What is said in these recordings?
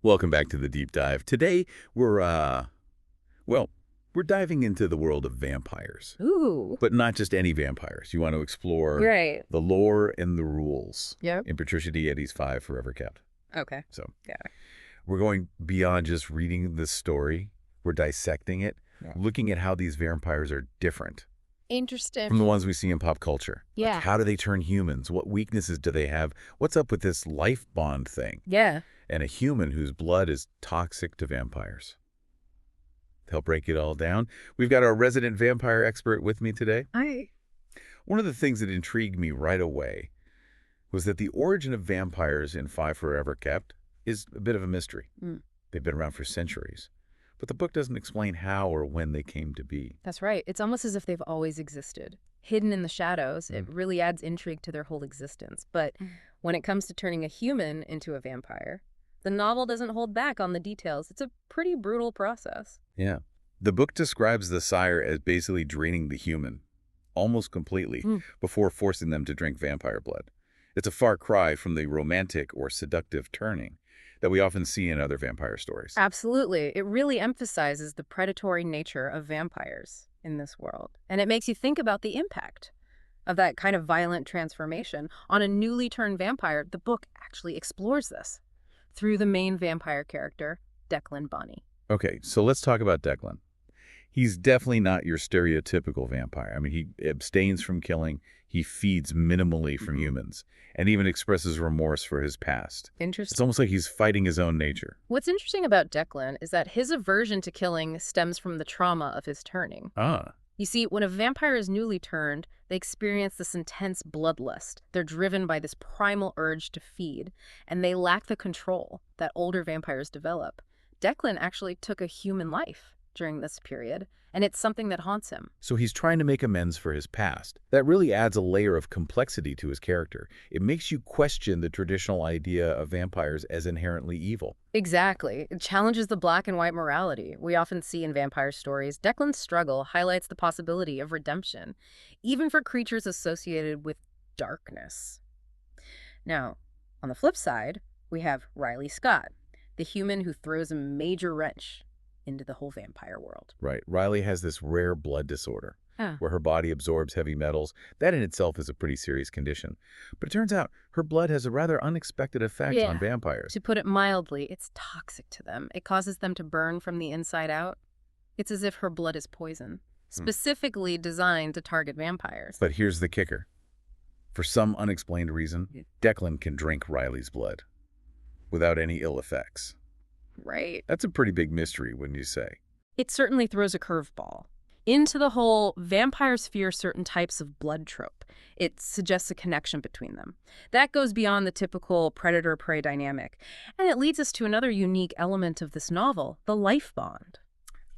Welcome back to the deep dive. Today well, we're diving into the world of vampires, Ooh. but not just any vampires. You want to explore Right. the lore and the rules Yep. in Patricia Eddy's Five Forever Kept. Okay. So Yeah. we're going beyond just reading this story. We're dissecting it, Yeah. looking at how these vampires are different Interesting. from the ones we see in pop culture. Yeah. Like, how do they turn humans? What weaknesses do they have? What's up with this life bond thing? Yeah. And a human whose blood is toxic to vampires. To help break it all down, we've got our resident vampire expert with me today. Hi. One of the things that intrigued me right away was that the origin of vampires in Five Forever Kept is a bit of a mystery. Mm. They've been around for centuries, but the book doesn't explain how or when they came to be. That's right. It's almost as if they've always existed. Hidden in the shadows, it really adds intrigue to their whole existence. But when it comes to turning a human into a vampire, the novel doesn't hold back on the details. It's a pretty brutal process. Yeah. The book describes the sire as basically draining the human, almost completely, before forcing them to drink vampire blood. It's a far cry from the romantic or seductive turning that we often see in other vampire stories. Absolutely. It really emphasizes the predatory nature of vampires in this world. And it makes you think about the impact of that kind of violent transformation on a newly turned vampire. The book actually explores this through the main vampire character, Declan Bunny. Okay, so let's talk about Declan. He's definitely not your stereotypical vampire. I mean, he abstains from killing, he feeds minimally from humans, and even expresses remorse for his past. It's Interesting. almost like he's fighting his own nature. What's interesting about Declan is that his aversion to killing stems from the trauma of his turning. Ah, You see, when a vampire is newly turned, they experience this intense bloodlust. They're driven by this primal urge to feed, and they lack the control that older vampires develop. Declan actually took a human life during this period, and it's something that haunts him. so he's trying to make amends for his past. That really adds a layer of complexity to his character. It makes you question the traditional idea of vampires as inherently evil. Exactly. It challenges the black and white morality we often see in vampire stories. Declan's struggle highlights the possibility of redemption, even for creatures associated with darkness. Now, on the flip side, we have Riley Scott, the human who throws a major wrench into the whole vampire world. Right. Riley has this rare blood disorder Ah. where her body absorbs heavy metals. That in itself is a pretty serious condition. But it turns out her blood has a rather unexpected effect Yeah. on vampires. To put it mildly, it's toxic to them. It causes them to burn from the inside out. It's as if her blood is poison, specifically designed to target vampires. But here's the kicker. For some unexplained reason, Declan can drink Riley's blood without any ill effects. Right. That's a pretty big mystery, wouldn't you say? It certainly throws a curveball into the whole vampires fear certain types of blood trope. It suggests a connection between them. That goes beyond the typical predator-prey dynamic. And it leads us to another unique element of this novel, the life bond.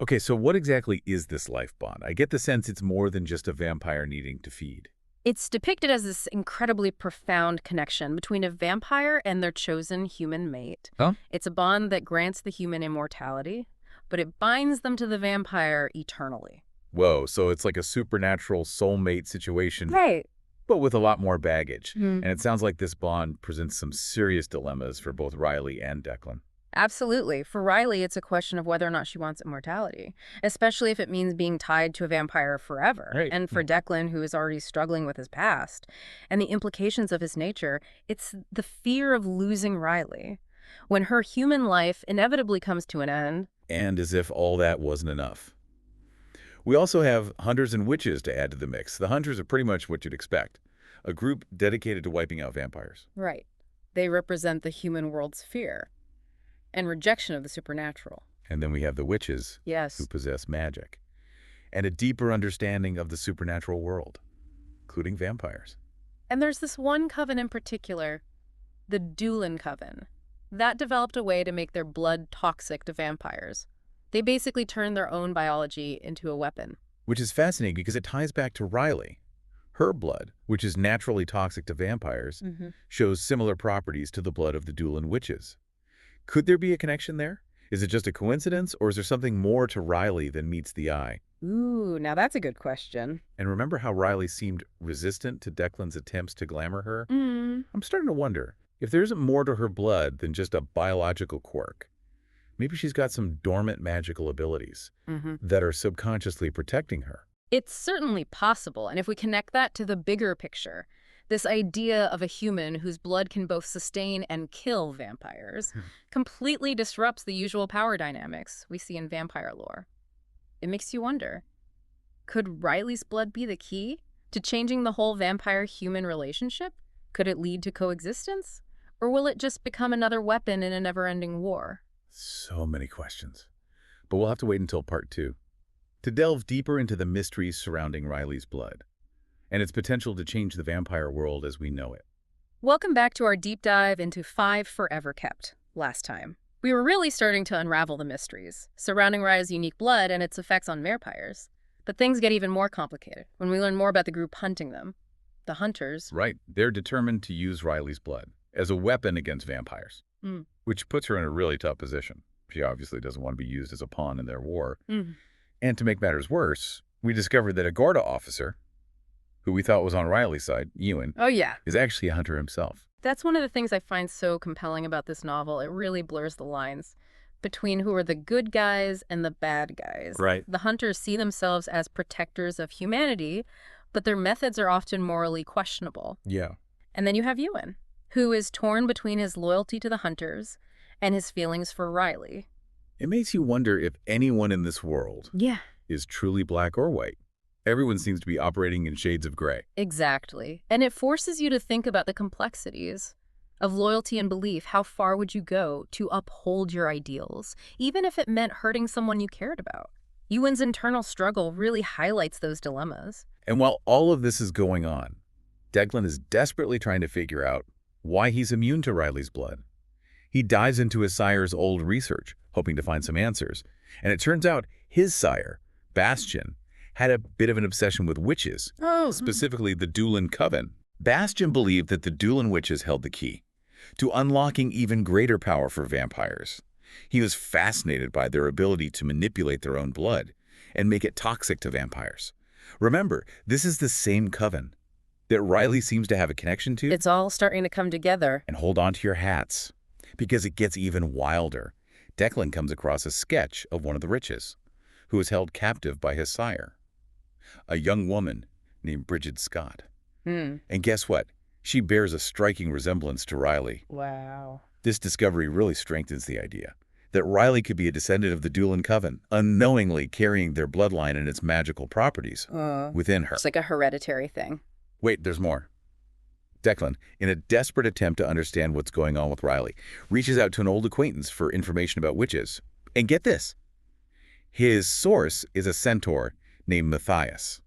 Okay, so what exactly is this life bond? I get the sense it's more than just a vampire needing to feed. It's depicted as this incredibly profound connection between a vampire and their chosen human mate. Huh? It's a bond that grants the human immortality, but it binds them to the vampire eternally. Whoa, so it's like a supernatural soulmate situation, Right. but with a lot more baggage. And it sounds like this bond presents some serious dilemmas for both Riley and Declan. Absolutely. For Riley, it's a question of whether or not she wants immortality, especially if it means being tied to a vampire forever. Right. And for Declan, who is already struggling with his past and the implications of his nature, it's the fear of losing Riley. When her human life inevitably comes to an end. And as if all that wasn't enough. We also have hunters and witches to add to the mix. The hunters are pretty much what you'd expect. A group dedicated to wiping out vampires. Right. They represent the human world's fear and rejection of the supernatural. And then we have the witches, Yes. who possess magic, and a deeper understanding of the supernatural world, including vampires. And there's this one coven in particular, the Doolin Coven. That developed a way to make their blood toxic to vampires. They basically turned their own biology into a weapon. Which is fascinating because it ties back to Riley. Her blood, which is naturally toxic to vampires, shows similar properties to the blood of the Doolin witches. Could there be a connection there? Is it just a coincidence, or is there something more to Riley than meets the eye? Ooh, now that's a good question. And remember how Riley seemed resistant to Declan's attempts to glamour her? Mm. I'm starting to wonder if there isn't more to her blood than just a biological quirk. Maybe she's got some dormant magical abilities Hmm. that are subconsciously protecting her. It's certainly possible, and if we connect that to the bigger picture, this idea of a human whose blood can both sustain and kill vampires Hmm. completely disrupts the usual power dynamics we see in vampire lore. It makes you wonder, could Riley's blood be the key to changing the whole vampire-human relationship? Could it lead to coexistence? Or will it just become another weapon in a never-ending war? So many questions. But we'll have to wait until part 2 to delve deeper into the mysteries surrounding Riley's blood and its potential to change the vampire world as we know it. Welcome back to our deep dive into 5 Forever Kept. Last time, we were really starting to unravel the mysteries surrounding Riley's unique blood and its effects on vampires. But things get even more complicated when we learn more about the group hunting them. The hunters. Right. They're determined to use Riley's blood as a weapon against vampires, Mm. which puts her in a really tough position. She obviously doesn't want to be used as a pawn in their war. Mm. And to make matters worse, we discovered that a Garda officer, who we thought was on Riley's side, Ewan, Oh, yeah. is actually a hunter himself. That's one of the things I find so compelling about this novel. It really blurs the lines between who are the good guys and the bad guys. Right. The hunters see themselves as protectors of humanity, but their methods are often morally questionable. Yeah. And then you have Ewan, who is torn between his loyalty to the hunters and his feelings for Riley. It makes you wonder if anyone in this world Yeah. is truly black or white. Everyone seems to be operating in shades of gray. Exactly. And it forces you to think about the complexities of loyalty and belief. How far would you go to uphold your ideals, even if it meant hurting someone you cared about? Ewan's internal struggle really highlights those dilemmas. And while all of this is going on, Declan is desperately trying to figure out why he's immune to Riley's blood. He dives into his sire's old research, hoping to find some answers. And it turns out his sire, Bastian, had a bit of an obsession with witches, specifically the Doolan Coven. Bastian believed that the Doolan witches held the key to unlocking even greater power for vampires. He was fascinated by their ability to manipulate their own blood and make it toxic to vampires. Remember, this is the same coven that Riley seems to have a connection to. It's all starting to come together. And hold on to your hats, because it gets even wilder. Declan comes across a sketch of one of the witches, who is held captive by his sire, a young woman named Bridget Scott. And guess what? She bears a striking resemblance to Riley. Wow. This discovery really strengthens the idea that Riley could be a descendant of the Doolan Coven, unknowingly carrying their bloodline and its magical properties within her. It's like a hereditary thing. Wait, there's more. Declan, in a desperate attempt to understand what's going on with Riley, reaches out to an old acquaintance for information about witches. And get this. His source is a centaur named Matthias.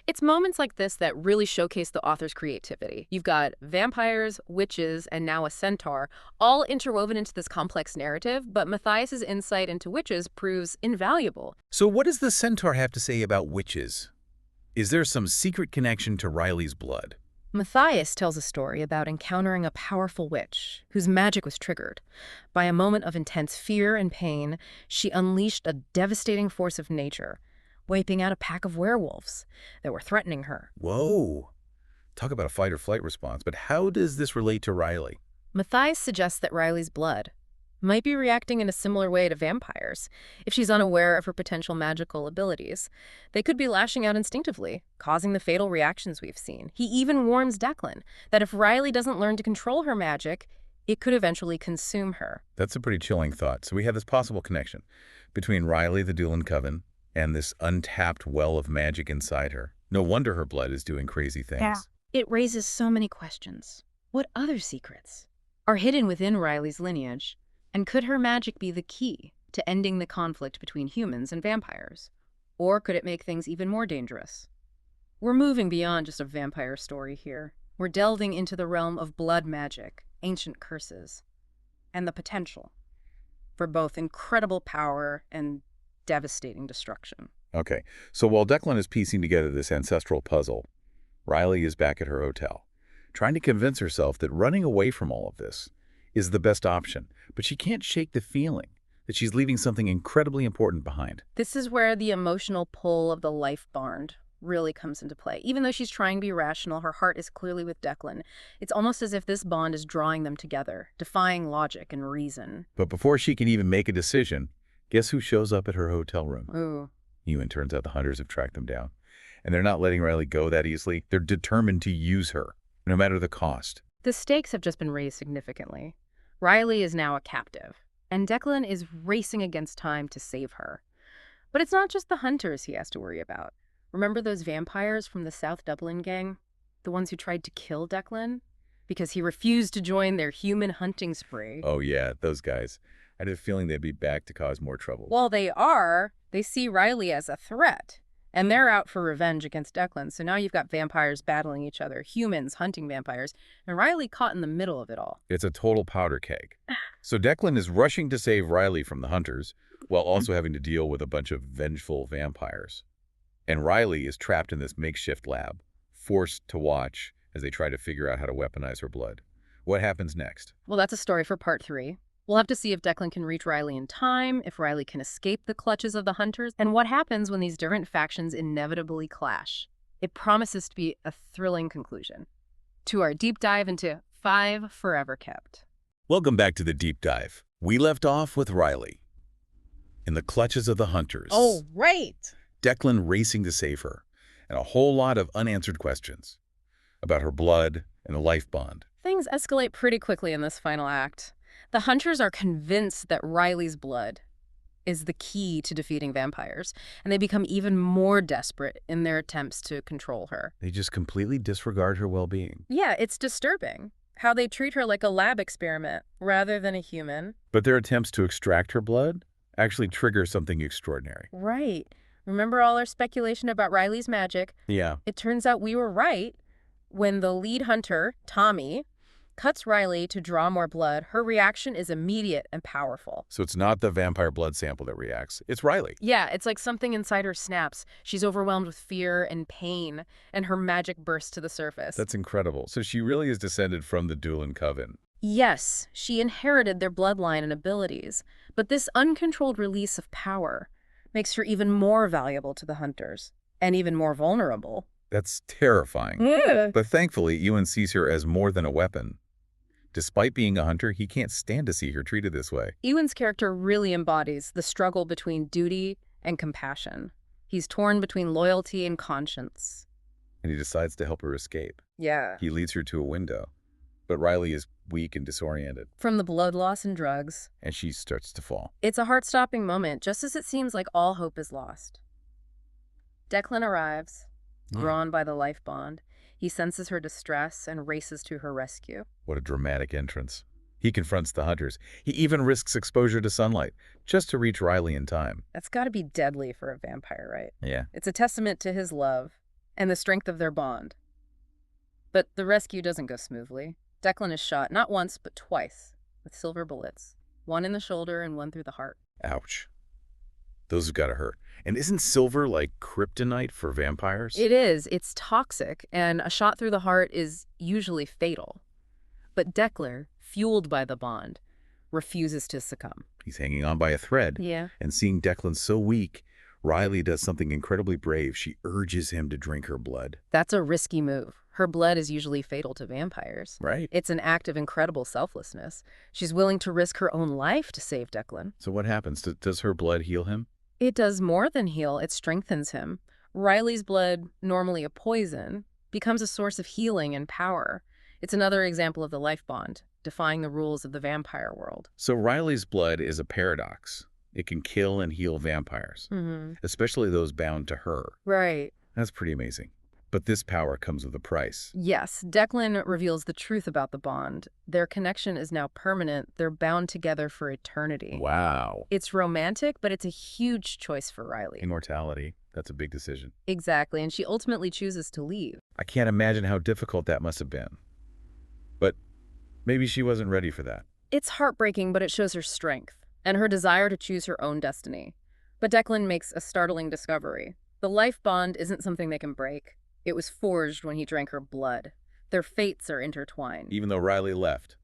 It's moments like this that really showcase the author's creativity. You've got vampires, witches, and now a centaur, all interwoven into this complex narrative, but Matthias's insight into witches proves invaluable. So what does the centaur have to say about witches? Is there some secret connection to Riley's blood? Matthias tells a story about encountering a powerful witch whose magic was triggered. By a moment of intense fear and pain, she unleashed a devastating force of nature, wiping out a pack of werewolves that were threatening her. Whoa. Talk about a fight or flight response, but how does this relate to Riley? Matthias suggests that Riley's blood might be reacting in a similar way to vampires. If she's unaware of her potential magical abilities, they could be lashing out instinctively, causing the fatal reactions we've seen. He even warns Declan that if Riley doesn't learn to control her magic, it could eventually consume her. That's a pretty chilling thought. So we have this possible connection between Riley, the Doolan Coven, and this untapped well of magic inside her. No wonder her blood is doing crazy things. Yeah. It raises so many questions. What other secrets are hidden within Riley's lineage? And could her magic be the key to ending the conflict between humans and vampires? Or could it make things even more dangerous? We're moving beyond just a vampire story here. We're delving into the realm of blood magic, ancient curses, and the potential for both incredible power and devastating destruction. Okay, so while Declan is piecing together this ancestral puzzle, Riley is back at her hotel, trying to convince herself that running away from all of this is the best option, but she can't shake the feeling that she's leaving something incredibly important behind. This is where the emotional pull of the life bond really comes into play. Even though she's trying to be rational, her heart is clearly with Declan. It's almost as if this bond is drawing them together, defying logic and reason. But before she can even make a decision, guess who shows up at her hotel room? Ooh. Ewan. Turns out the hunters have tracked them down. And they're not letting Riley go that easily. They're determined to use her, no matter the cost. The stakes have just been raised significantly. Riley is now a captive, and Declan is racing against time to save her. But it's not just the hunters he has to worry about. Remember those vampires from the South Dublin gang? The ones who tried to kill Declan? Because he refused to join their human hunting spree. Oh yeah, those guys. I had a feeling they'd be back to cause more trouble. Well, they see Riley as a threat, and they're out for revenge against Declan. So now you've got vampires battling each other, humans hunting vampires, and Riley caught in the middle of it all. It's a total powder keg. So Declan is rushing to save Riley from the hunters, while also having to deal with a bunch of vengeful vampires. And Riley is trapped in this makeshift lab, forced to watch as they try to figure out how to weaponize her blood. What happens next? Well, that's a story for part 3. We'll have to see if Declan can reach Riley in time, if Riley can escape the clutches of the hunters, and what happens when these different factions inevitably clash. It promises to be a thrilling conclusion to our deep dive into 5 Forever Kept. Welcome back to the deep dive. We left off with Riley in the clutches of the hunters. Oh, right! Declan racing to save her, and a whole lot of unanswered questions about her blood and the life bond. Things escalate pretty quickly in this final act. The hunters are convinced that Riley's blood is the key to defeating vampires, and they become even more desperate in their attempts to control her. They just completely disregard her well-being. Yeah, it's disturbing how they treat her like a lab experiment rather than a human. But their attempts to extract her blood actually trigger something extraordinary. Right. Remember all our speculation about Riley's magic? Yeah. It turns out we were right. When the lead hunter, Tommy, cuts Riley to draw more blood, her reaction is immediate and powerful. So it's not the vampire blood sample that reacts, it's Riley. Yeah, it's like something inside her snaps. She's overwhelmed with fear and pain, and her magic bursts to the surface. That's incredible. So she really is descended from the Doolin Coven. Yes, she inherited their bloodline and abilities, but this uncontrolled release of power makes her even more valuable to the hunters, and even more vulnerable. That's terrifying. But thankfully, Ewan sees her as more than a weapon. Despite being a hunter, he can't stand to see her treated this way. Ewan's character really embodies the struggle between duty and compassion. He's torn between loyalty and conscience. And he decides to help her escape. Yeah. He leads her to a window. But Riley is weak and disoriented. From the blood loss and drugs. And she starts to fall. It's a heart-stopping moment, just as it seems like all hope is lost. Declan arrives, drawn by the life bond. He senses her distress and races to her rescue. What a dramatic entrance. He confronts the hunters. He even risks exposure to sunlight just to reach Riley in time. That's got to be deadly for a vampire, right? Yeah. It's a testament to his love and the strength of their bond. But the rescue doesn't go smoothly. Declan is shot not once, but twice with silver bullets. One in the shoulder and one through the heart. Ouch. Those have got to hurt. And isn't silver like kryptonite for vampires? It is. It's toxic, and a shot through the heart is usually fatal. But Declan, fueled by the bond, refuses to succumb. He's hanging on by a thread. Yeah. And seeing Declan so weak, Riley does something incredibly brave. She urges him to drink her blood. That's a risky move. Her blood is usually fatal to vampires. Right. It's an act of incredible selflessness. She's willing to risk her own life to save Declan. So what happens? Does her blood heal him? It does more than heal. It strengthens him. Riley's blood, normally a poison, becomes a source of healing and power. It's another example of the life bond, defying the rules of the vampire world. So Riley's blood is a paradox. It can kill and heal vampires, especially those bound to her. Right. That's pretty amazing. But this power comes with a price. Yes, Declan reveals the truth about the bond. Their connection is now permanent. They're bound together for eternity. Wow. It's romantic, but it's a huge choice for Riley. Immortality. That's a big decision. Exactly, and she ultimately chooses to leave. I can't imagine how difficult that must have been. But maybe she wasn't ready for that. It's heartbreaking, but it shows her strength and her desire to choose her own destiny. But Declan makes a startling discovery. The life bond isn't something they can break. It was forged when he drank her blood. Their fates are intertwined. Even though Riley left,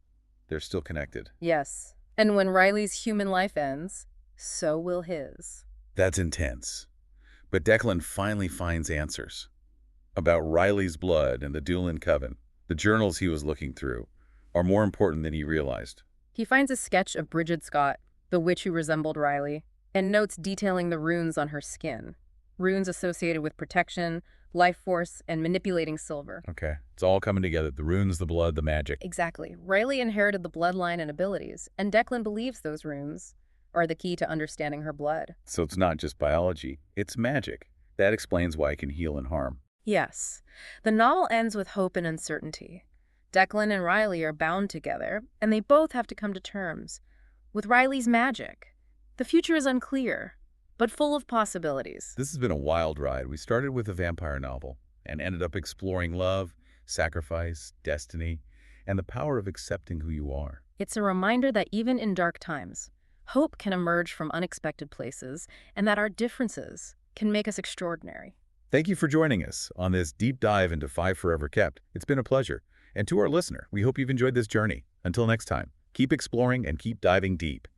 they're still connected. Yes. And when Riley's human life ends, so will his. That's intense. But Declan finally finds answers about Riley's blood and the Doolin Coven. The journals he was looking through are more important than he realized. He finds a sketch of Bridget Scott, the witch who resembled Riley, and notes detailing the runes on her skin. Runes associated with protection, life force, and manipulating silver. Okay, it's all coming together. The runes, the blood, the magic. Exactly. Riley inherited the bloodline and abilities, and Declan believes those runes are the key to understanding her blood. So it's not just biology, it's magic. That explains why it can heal and harm. Yes. The novel ends with hope and uncertainty. Declan and Riley are bound together, and they both have to come to terms with Riley's magic. The future is unclear, but full of possibilities. This has been a wild ride. We started with a vampire novel and ended up exploring love, sacrifice, destiny, and the power of accepting who you are. It's a reminder that even in dark times, hope can emerge from unexpected places, and that our differences can make us extraordinary. Thank you for joining us on this deep dive into Five Forever Kept. It's been a pleasure. And to our listener, we hope you've enjoyed this journey. Until next time, keep exploring and keep diving deep.